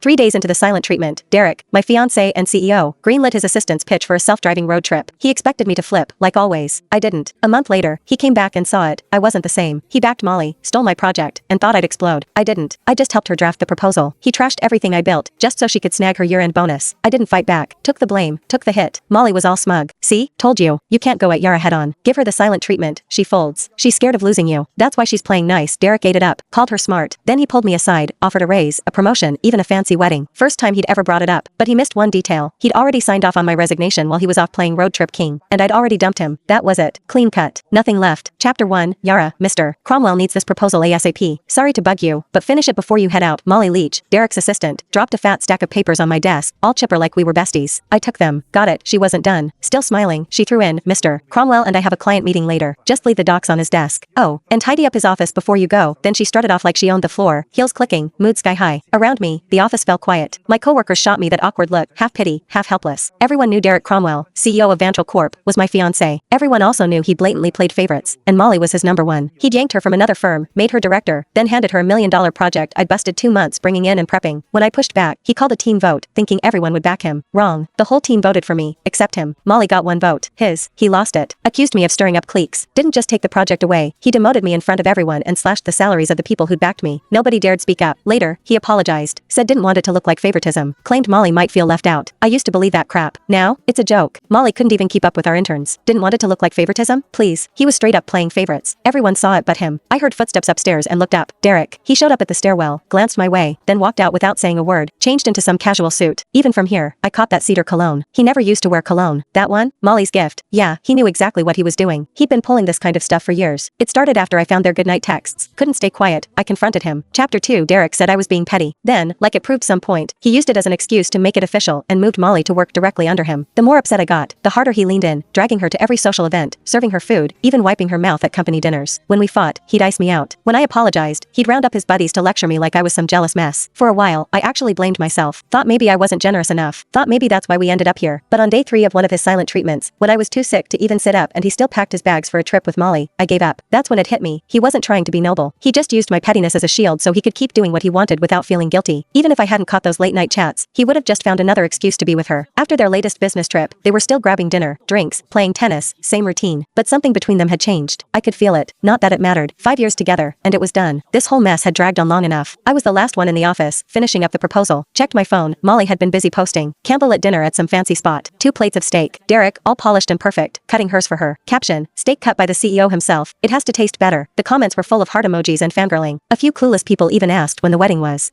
3 days into the silent treatment, Derek, my fiancé and CEO, greenlit his assistant's pitch for a self-driving road trip. He expected me to flip, like always. I didn't. A month later, he came back and saw it. I wasn't the same. He backed Molly, stole my project, and thought I'd explode. I didn't. I just helped her draft the proposal. He trashed everything I built, just so she could snag her year-end bonus. I didn't fight back. Took the blame. Took the hit. Molly was all smug. See? Told you. You can't go at Yara head-on. Give her the silent treatment. She folds. She's scared of losing you. That's why she's playing nice. Derek ate it up. Called her smart. Then he pulled me aside, offered a raise, a promotion, even a fancy wedding. First time he'd ever brought it up. But he missed one detail. He'd already signed off on my resignation while he was off playing Road Trip King. And I'd already dumped him. That was it. Clean cut. Nothing left. Chapter 1. Yara, Mr. Cromwell needs this proposal ASAP. Sorry to bug you, but finish it before you head out. Molly Leach, Derek's assistant, dropped a fat stack of papers on my desk, all chipper like we were besties. I took them. Got it. She wasn't done. Still smiling, she threw in, Mr. Cromwell and I have a client meeting later. Just leave the docs on his desk. Oh, and tidy up his office before you go. Then she strutted off like she owned the floor, heels clicking, mood sky high. Around me, the office fell quiet. My coworkers shot me that awkward look, half pity, half helpless. Everyone knew Derek Cromwell, CEO of Vantral Corp, was my fiancé. Everyone also knew he blatantly played favorites, and Molly was his number one. He'd yanked her from another firm, made her director, then handed her $1 million project I'd busted 2 months bringing in and prepping. When I pushed back, he called a team vote, thinking everyone would back him. Wrong. The whole team voted for me, except him. Molly got 1 vote. His. He lost it. Accused me of stirring up cliques. Didn't just take the project away, he demoted me in front of everyone and slashed the salaries of the people who'd backed me. Nobody dared speak up. Later, he apologized. Said didn't want it to look like favoritism. Claimed Molly might feel left out. I used to believe that crap. Now, it's a joke. Molly couldn't even keep up with our interns. Didn't want it to look like favoritism? Please. He was straight up playing favorites. Everyone saw it but him. I heard footsteps upstairs and looked up. Derek. He showed up at the stairwell, glanced my way, then walked out without saying a word, changed into some casual suit. Even from here, I caught that cedar cologne. He never used to wear cologne. That one? Molly's gift. Yeah, he knew exactly what he was doing. He'd been pulling this kind of stuff for years. It started after I found their goodnight texts. Couldn't stay quiet. I confronted him. Chapter 2. Derek said I was being petty. Then, like it proved some point, he used it as an excuse to make it official and moved Molly to work directly under him. The more upset I got, the harder he leaned in, dragging her to every social event, serving her food, even wiping her mouth at company dinners. When we fought, he'd ice me out. When I apologized, he'd round up his buddies to lecture me like I was some jealous mess. For a while, I actually blamed myself. Thought maybe I wasn't generous enough. Thought maybe that's why we ended up here. But on day 3 of one of his silent treatments, when I was too sick to even sit up and he still packed his bags for a trip with Molly, I gave up. That's when it hit me. He wasn't trying to be noble. He just used my pettiness as a shield so he could keep doing what he wanted without feeling guilty. Even if I hadn't caught those late night chats, he would have just found another excuse to be with her. After their latest business trip, they were still grabbing dinner, drinks, playing tennis, same routine. But something between them had changed. I could feel it. Not that it mattered. 5 years together, and it was done. This whole mess had dragged on long enough. I was the last one in the office, finishing up the proposal. Checked my phone. Molly had been busy posting. Campbell at dinner at some fancy spot. 2 plates of steak. Derek, all polished and perfect, cutting hers for her. Caption, steak cut by the CEO himself. It has to taste better. The comments were full of heart emojis and fangirling. A few clueless people even asked when the wedding was.